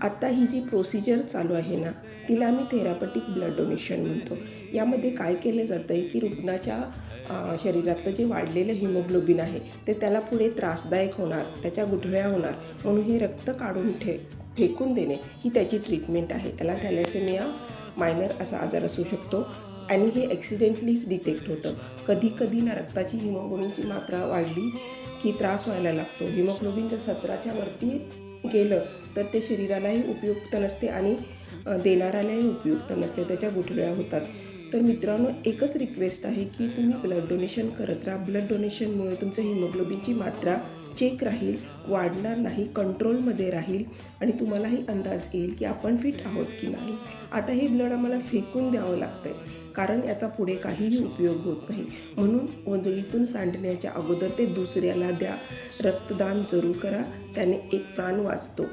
आता ही जी प्रोसिजर चालू आहे ना, तिला आम्ही थेरापटिक ब्लड डोनेशन म्हणतो. यामध्ये काय केलं जातं आहे की रुग्णाच्या शरीरातलं जे वाढलेलं हिमोग्लोबिन आहे ते त्याला पुढे त्रासदायक होणार, त्याच्या गुठळ्या होणार म्हणून हे रक्त काढून फेकून देणे ही त्याची ट्रीटमेंट आहे. याला थॅलेसेमिया मायनर असा आजार असू शकतो आणि हे ॲक्सिडेंटलीच डिटेक्ट होतं. कधी कधी ना रक्ताची हिमोग्लोबिनची मात्रा वाढली की त्रास व्हायला लागतो. हिमोग्लोबिन जर 17च्या वरती गेलं तर ते शरीरालाही उपयुक्त नसते आणि देणाऱ्यालाही उपयुक्त नसते, त्याच्या गुठळ्या होतात. तर मित्रांनो, एकच रिक्वेस्ट आहे की तुम्ही ब्लड डोनेशन करत राहा. ब्लड डोनेशनमुळे तुमचं हिमोग्लोबिनची मात्रा चेक राहील, वाढणार नाही, कंट्रोलमध्ये राहील आणि तुम्हालाही अंदाज येईल की आपण फिट आहोत की नाही. आता हे ब्लड आम्हाला फेकून द्यावं लागतं आहे कारण याचा पुढे काहीही उपयोग होत नाही. म्हणून ओंजळीतून सांडण्याच्या अगोदर ते दुसऱ्याला द्या. रक्तदान जरूर करा, त्याने एक प्राण वाचतो.